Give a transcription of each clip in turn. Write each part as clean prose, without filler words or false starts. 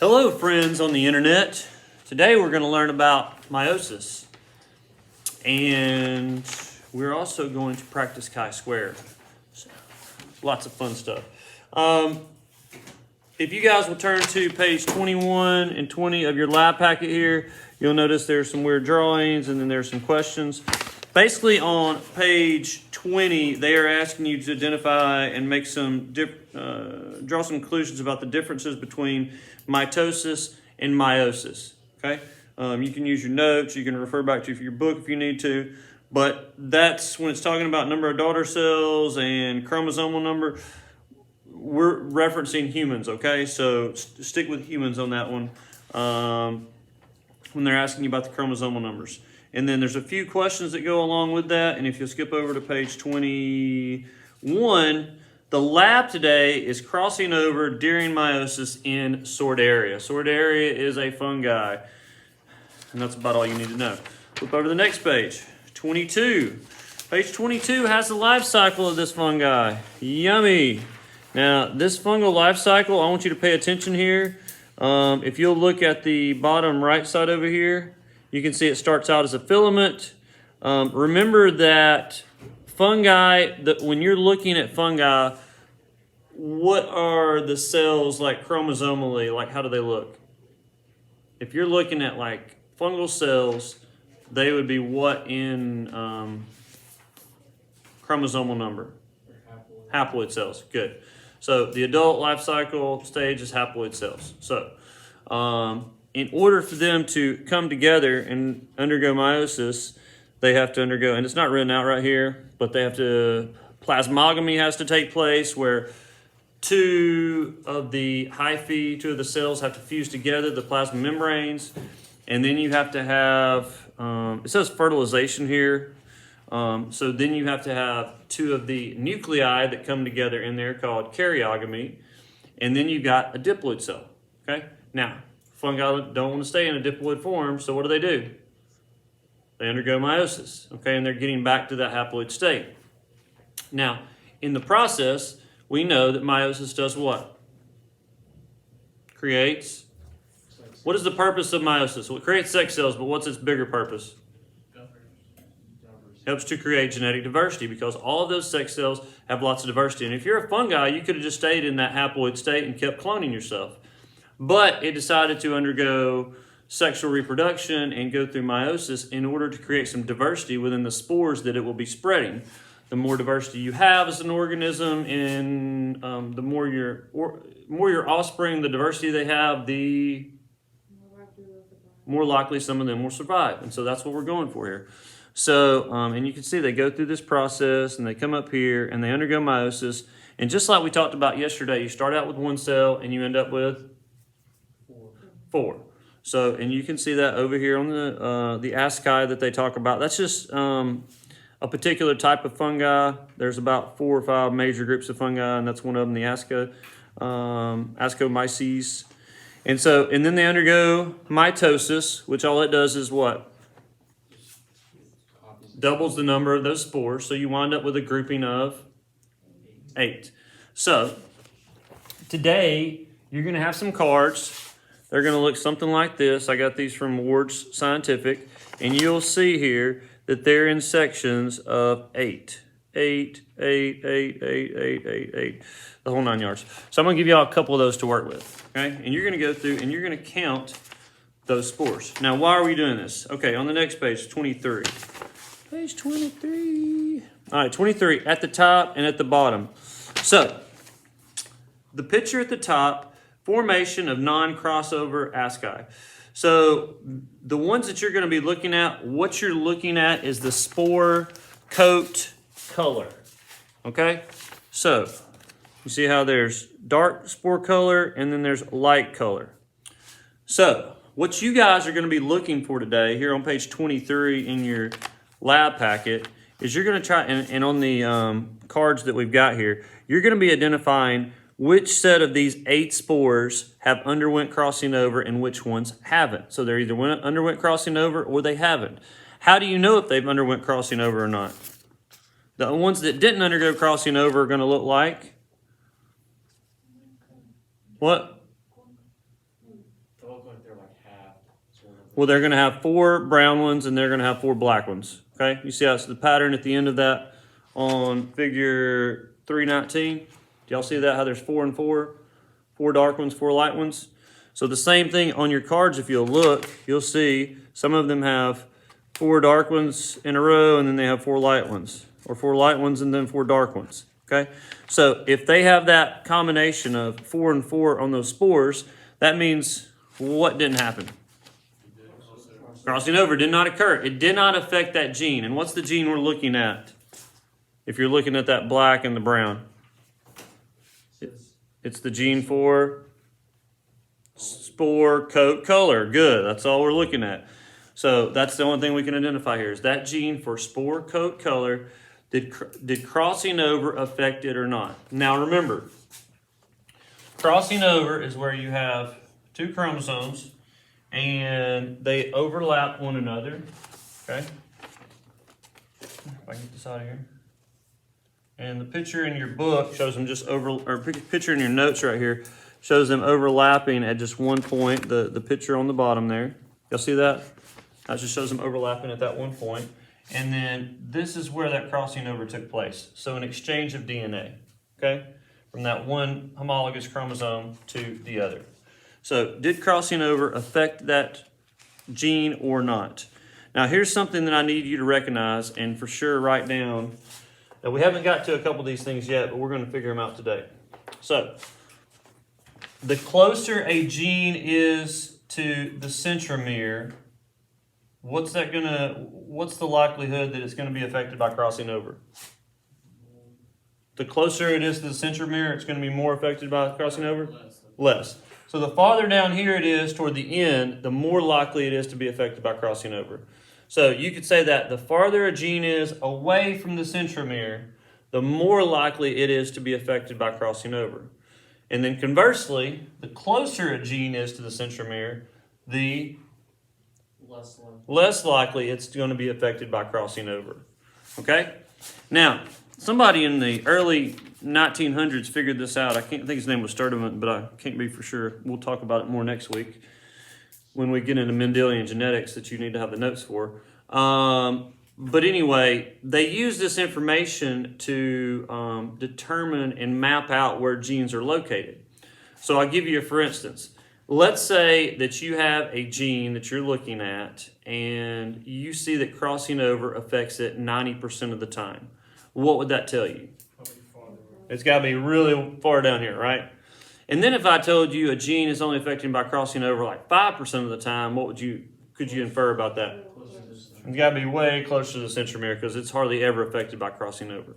Hello friends on the internet. Today we're going to learn about meiosis. And we're also going to practice chi-square. So, lots of fun stuff. If you guys will turn to page 21 and 20 of your lab packet here, you'll notice there's some weird drawings and then there's some questions. Basically on page 20, they are asking you to identify and make some draw some conclusions about the differences between mitosis and meiosis. Okay, you can use your notes, you can refer back to your book if you need to, but that's when it's talking about number of daughter cells and chromosomal number. We're referencing humans, okay? So stick with humans on that one when they're asking you about the chromosomal numbers. And then there's a few questions that go along with that. And if you'll skip over to page 21, the lab today is crossing over during meiosis in sordaria. Sordaria is a fungi. And that's about all you need to know. Flip over to the next page, 22. Page 22 has the life cycle of this fungi. Yummy. Now, this fungal life cycle, I want you to pay attention here. If you'll look at the bottom right side over here, you can see it starts out as a filament. Remember that fungi, when you're looking at fungi, what are the cells like chromosomally? Like, how do they look? If you're looking at like fungal cells, they would be what in chromosomal number? Haploid cells. Good. So the adult life cycle stage is haploid cells. So in order for them to come together and undergo meiosis, they have to undergo, and it's not written out right here, but they have to, plasmogamy has to take place where two of the hyphae, two of the cells have to fuse together, the plasma membranes, and then you have to have, it says fertilization here, so then you have to have two of the nuclei that come together in there called karyogamy, and then you've got a diploid cell, okay? Now, fungi don't want to stay in a diploid form, so what do? They undergo meiosis, okay, and they're getting back to that haploid state. Now, in the process, we know that meiosis does what? Creates. What is the purpose of meiosis? Well, it creates sex cells, but what's its bigger purpose? Helps to create genetic diversity because all of those sex cells have lots of diversity. And if you're a fungi, you could have just stayed in that haploid state and kept cloning yourself. But it decided to undergo sexual reproduction and go through meiosis in order to create some diversity within the spores that it will be spreading. The more diversity you have as an organism, and the more your offspring, the diversity they have, the more likely some of them will survive. And so that's what we're going for here. So, and you can see they go through this process and they come up here and they undergo meiosis. And just like we talked about yesterday, you start out with one cell and you end up with four. So, and you can see that over here on the asci that they talk about. That's just a particular type of fungi. There's about 4 or 5 major groups of fungi, and that's one of them, the Ascomyces. And so, and then they undergo mitosis, which all it does is what? Doubles the number of those spores, so you wind up with a grouping of 8. So, today, you're going to have some cards. They're going to look something like this. I got these from Ward's Scientific, and you'll see here that they're in sections of 8. 8, 8, 8, 8, 8, 8, 8, the whole 9 yards. So I'm going to give you all a couple of those to work with, okay? And you're going to go through and you're going to count those spores. Now, why are we doing this? Okay, on the next page, 23. Page 23. All right, 23 at the top and at the bottom. So, the picture at the top, formation of non-crossover asci. So, the ones that you're going to be looking at, what you're looking at is the spore coat color. Okay? So, you see how there's dark spore color and then there's light color. So, what you guys are going to be looking for today, here on page 23 in your lab packet, is you're going to try, and on the cards that we've got here, you're going to be identifying which set of these 8 spores have underwent crossing over and which ones haven't. So they're either underwent crossing over or they haven't. How do you know if they've underwent crossing over or not? The ones that didn't undergo crossing over are going to look like what? Well, they're going to have 4 brown ones and they're going to have 4 black ones. Okay, you see how it's the pattern at the end of that on figure 319? Do y'all see that? How there's 4 and 4? 4 dark ones, 4 light ones. So the same thing on your cards, if you'll look, you'll see some of them have 4 dark ones in a row and then they have 4 light ones, or 4 light ones and then 4 dark ones. Okay, so if they have that combination of 4 and 4 on those spores, that means what didn't happen? Crossing over did not occur. It did not affect that gene. And what's the gene we're looking at? If you're looking at that black and the brown, it's the gene for spore coat color. Good. That's all we're looking at. So that's the only thing we can identify here is that gene for spore coat color. Did crossing over affect it or not? Now remember, crossing over is where you have 2 chromosomes and they overlap one another. Okay. If I can get this out of here. And the picture in your book shows them just picture in your notes right here shows them overlapping at just one point. The picture on the bottom there. Y'all see that? That just shows them overlapping at that one point. And then this is where that crossing over took place. So an exchange of DNA, okay? From that one homologous chromosome to the other. So did crossing over affect that gene or not? Now here's something that I need you to recognize and for sure write down. Now we haven't got to a couple of these things yet, but we're going to figure them out today. So the closer a gene is to the centromere, what's the likelihood that it's going to be affected by crossing over? The closer it is to the centromere, it's going to be more affected by crossing over? Less. So the farther down here it is toward the end, the more likely it is to be affected by crossing over. So you could say that the farther a gene is away from the centromere, the more likely it is to be affected by crossing over. And then conversely, the closer a gene is to the centromere, the less likely it's going to be affected by crossing over. Okay? Now, somebody in the early 1900s figured this out. I can't think his name was Sturdivant, but I can't be for sure. We'll talk about it more next week when we get into Mendelian genetics that you need to have the notes for. But anyway, they use this information to determine and map out where genes are located. So I'll give you a for instance. Let's say that you have a gene that you're looking at and you see that crossing over affects it 90% of the time. What would that tell you? It's got to be really far down here, right? And then if I told you a gene is only affected by crossing over like 5% of the time, could you infer about that? It's got to be way closer to the centromere because it's hardly ever affected by crossing over.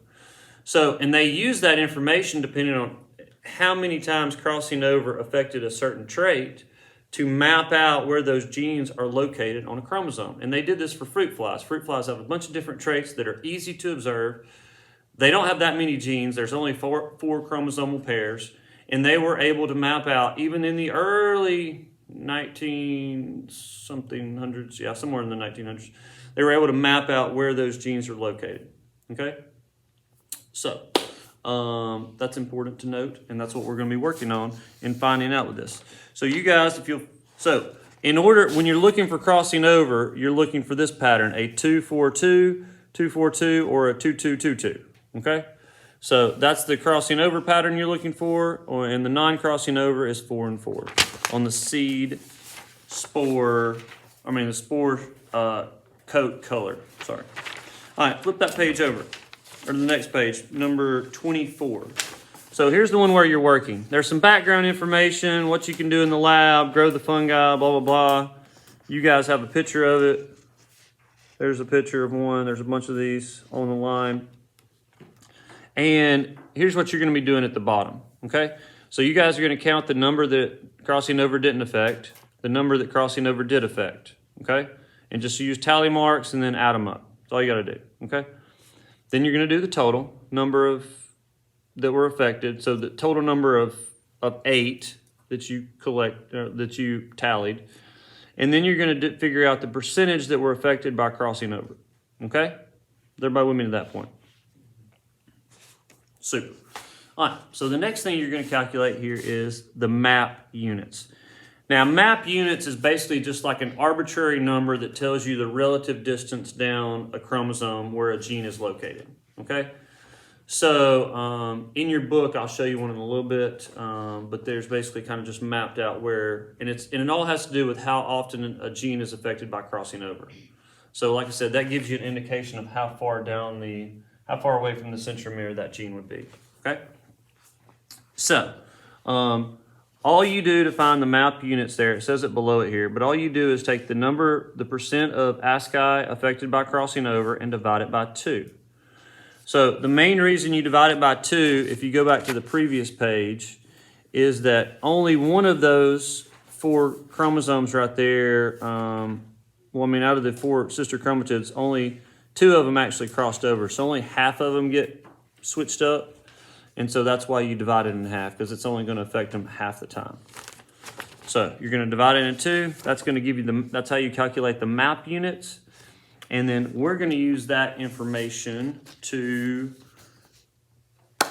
So, and they use that information depending on how many times crossing over affected a certain trait to map out where those genes are located on a chromosome. And they did this for fruit flies. Fruit flies have a bunch of different traits that are easy to observe. They don't have that many genes. There's only four chromosomal pairs. And they were able to map out, even in the early 19-something hundreds, somewhere in the 1900s, they were able to map out where those genes are located. Okay? So, that's important to note, and that's what we're going to be working on and finding out with this. So you guys, when you're looking for crossing over, you're looking for this pattern, a 2-4-2, 2-4-2, or a 2-2-2-2. Okay? So that's the crossing over pattern you're looking for, and the non-crossing over is 4 and 4 on the spore coat color. Sorry. All right, flip that page over, or the next page, number 24. So here's the one where you're working. There's some background information, what you can do in the lab, grow the fungi, blah, blah, blah. You guys have a picture of it. There's a picture of one. There's a bunch of these on the line. And here's what you're going to be doing at the bottom, okay? So you guys are going to count the number that crossing over didn't affect, the number that crossing over did affect, okay? And just use tally marks and then add them up. That's all you got to do, okay? Then you're going to do the total number that were affected. So the total number of 8 that you that you tallied. And then you're going to figure out the percentage that were affected by crossing over, okay? Is everybody with me to that point? Super. All right, so the next thing you're going to calculate here is the map units. Now, map units is basically just like an arbitrary number that tells you the relative distance down a chromosome where a gene is located, okay? So in your book, I'll show you one in a little bit, but there's basically kind of just mapped out where, and it all has to do with how often a gene is affected by crossing over. So like I said, that gives you an indication of how far away from the centromere that gene would be, okay? So, all you do to find the map units there, it says it below it here, but all you do is take the percent of ASCII affected by crossing over and divide it by 2. So the main reason you divide it by 2, if you go back to the previous page, is that only one of those 4 chromosomes right there, out of the 4 sister chromatids, only 2 of them actually crossed over. So only half of them get switched up. And so that's why you divide it in half, because it's only going to affect them half the time. So you're going to divide it in 2. That's going to give you that's how you calculate the map units. And then we're going to use that information to,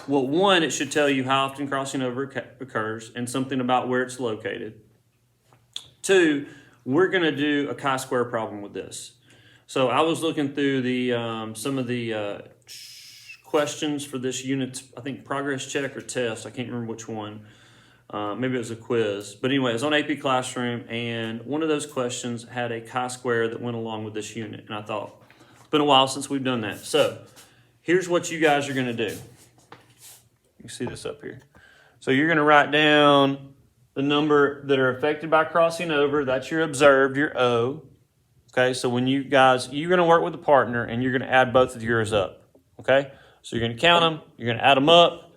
well, 1, it should tell you how often crossing over occurs and something about where it's located. 2, we're going to do a chi-square problem with this. So I was looking through some of the questions for this unit, I think progress check or test, I can't remember which one. Maybe it was a quiz. But anyway, it was on AP Classroom, and one of those questions had a chi-square that went along with this unit. And I thought, it's been a while since we've done that. So here's what you guys are going to do. You see this up here. So you're going to write down the number that are affected by crossing over. That's your observed, your O. Okay, so when you're going to work with a partner, and you're going to add both of yours up. Okay, so you're going to count them. You're going to add them up.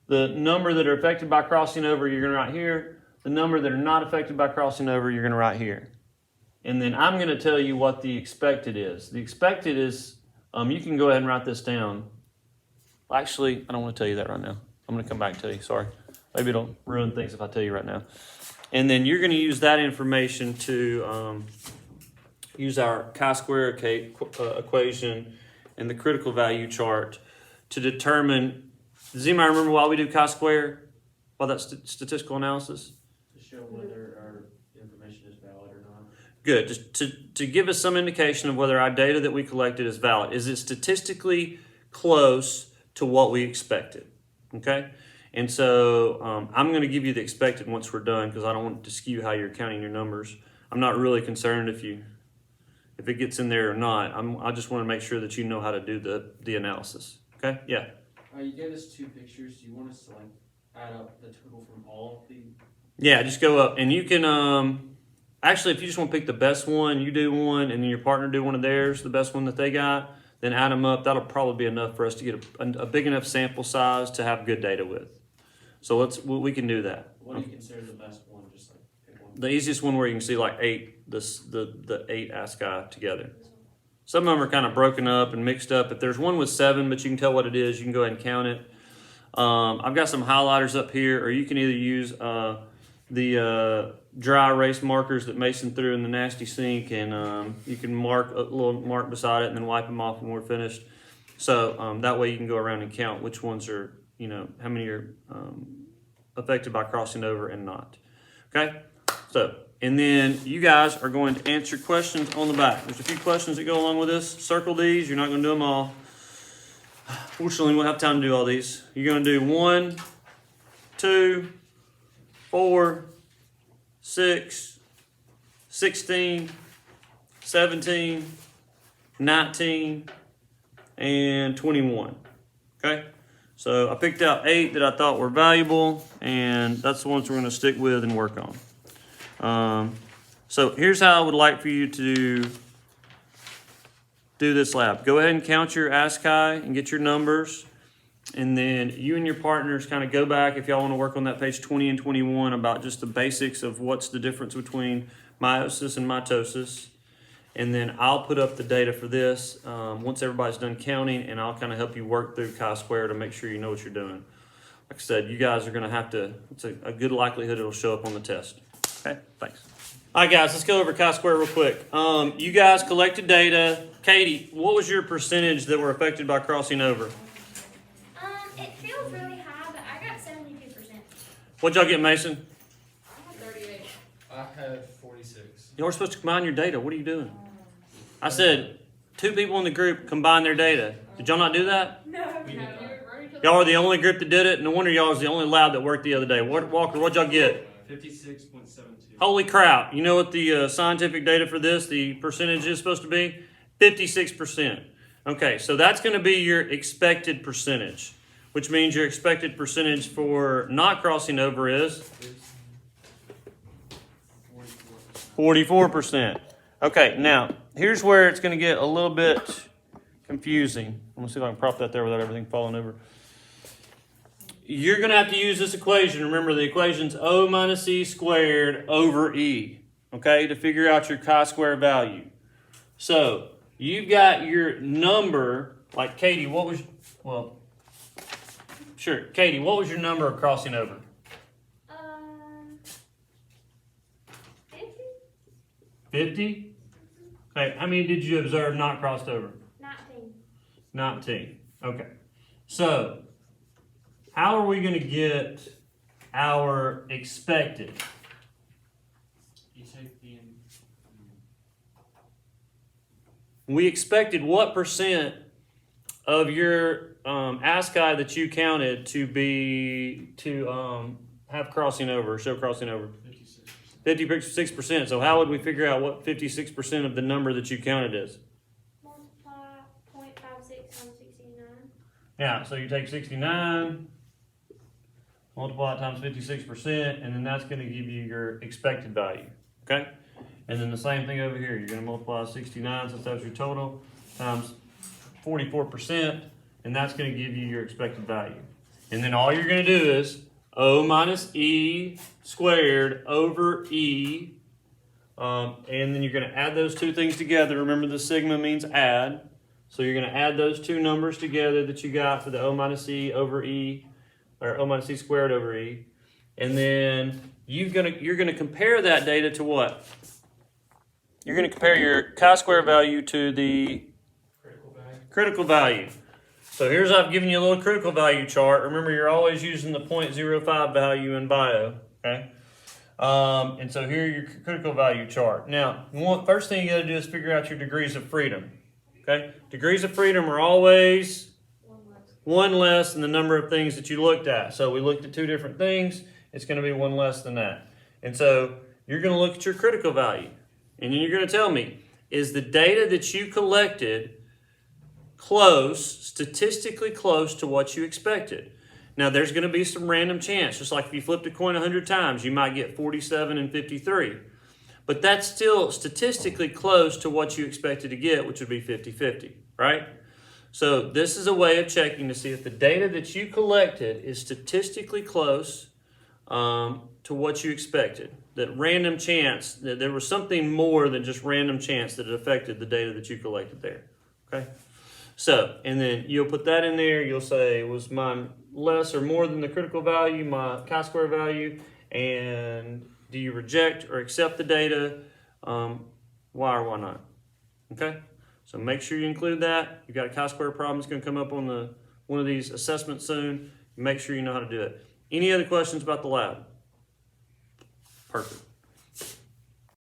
The number that are affected by crossing over, you're going to write here. The number that are not affected by crossing over, you're going to write here. And then I'm going to tell you what the expected is. The expected is, you can go ahead and write this down. Actually, I don't want to tell you that right now. I'm going to come back and tell you, sorry. Maybe it'll ruin things if I tell you right now. And then you're going to use that information to use our chi-square equation and the critical value chart to determine. Does anybody remember why we do chi-square? Why that statistical analysis? To show whether our information is valid or not. Good. Just to give us some indication of whether our data that we collected is valid. Is it statistically close to what we expected? Okay? And so I'm going to give you the expected once we're done, because I don't want to skew how you're counting your numbers. I'm not really concerned if it gets in there or not. I just want to make sure that you know how to do the analysis. Okay? Yeah. You gave us 2 pictures. Do you want us to add up the total from all of the? Yeah, just go up, and you can actually, if you just want to pick the best one, you do one, and then your partner do one of theirs, the best one that they got. Then add them up. That'll probably be enough for us to get a big enough sample size to have good data with. So we can do that. What do you consider the best one? Just pick one. The easiest one where you can see 8, the 8 ASCII together. Some of them are kind of broken up and mixed up. If there's one with 7, but you can tell what it is, you can go ahead and count it. I've got some highlighters up here, or you can either use the dry erase markers that Mason threw in the nasty sink, and you can mark a little mark beside it and then wipe them off when we're finished. So that way you can go around and count which ones are, how many are affected by crossing over and not. Okay? So. And then you guys are going to answer questions on the back. There's a few questions that go along with this. Circle these. You're not going to do them all. Fortunately, we won't have time to do all these. You're going to do 1, 2, 4, 6, 16, 17, 19, and 21. Okay? So I picked out 8 that I thought were valuable, and that's the ones we're going to stick with and work on. So here's how I would like for you to do this lab. Go ahead and count your ASCII and get your numbers. And then you and your partners kind of go back, if y'all want to work on that page 20 and 21, about just the basics of what's the difference between meiosis and mitosis. And then I'll put up the data for this once everybody's done counting, and I'll kind of help you work through chi-square to make sure you know what you're doing. Like I said, you guys are going to have to, it's a good likelihood it'll show up on the test. Okay, thanks. All right, guys, let's go over chi-square real quick. You guys collected data. Katie, what was your percentage that were affected by crossing over? It feels really high, but I got 72%. What'd y'all get, Mason? I got 38. 26. Y'all are supposed to combine your data. What are you doing? I said 2 people in the group combine their data. Did y'all not do that? No. Y'all are the only group that did it. No wonder y'all was the only lab that worked the other day. Walker, what'd y'all get? 56.72. Holy crap. You know what the scientific data for this, the percentage is supposed to be? 56%. Okay, so that's going to be your expected percentage, which means your expected percentage for not crossing over is 44%. Okay, now, here's where it's going to get a little bit confusing. I'm going to see if I can prop that there without everything falling over. You're going to have to use this equation. Remember, the equation's O minus E squared over E, okay, to figure out your chi-square value. So, you've got your number, like Katie, what was, well, sure, Katie, what was your number of crossing over? 50? 50? Okay, how many did you observe not crossed over? 19. 19. Okay. So, how are we going to get our expected? You take the We expected what percent of your ASCII that you counted to have crossing over, show crossing over? 56%. 56%. So how would we figure out what 56% of the number that you counted is? Multiply 0.56 times 69. Yeah, so you take 69, multiply it times 56%, and then that's going to give you your expected value, okay? And then the same thing over here. You're going to multiply 69, since that's your total, times 44%, and that's going to give you your expected value. And then all you're going to do is O minus E squared over E, and then you're going to add those two things together. Remember, the sigma means add. So you're going to add those two numbers together that you got for the O minus E over E, or O minus E squared over E. And then you're going to compare that data to what? You're going to compare your chi-square value to the critical value. So here's, I've given you a little critical value chart. Remember, you're always using the 0.05 value in bio, okay? And so here's your critical value chart. Now, first thing you got to do is figure out your degrees of freedom, okay? Degrees of freedom are always one less than the number of things that you looked at. So we looked at 2 different things. It's going to be 1 less than that. And so you're going to look at your critical value. And then you're going to tell me, is the data that you collected statistically close to what you expected? Now, there's going to be some random chance. Just like if you flipped a coin 100 times, you might get 47 and 53. But that's still statistically close to what you expected to get, which would be 50-50, right? So this is a way of checking to see if the data that you collected is statistically close to what you expected. That random chance, that there was something more than just random chance that it affected the data that you collected there, okay? So, and then you'll put that in there. You'll say, was mine less or more than the critical value, my chi-square value, and do you reject or accept the data? Why or why not? Okay? So make sure you include that. You've got a chi-square problem that's going to come up on one of these assessments soon. Make sure you know how to do it. Any other questions about the lab? Perfect.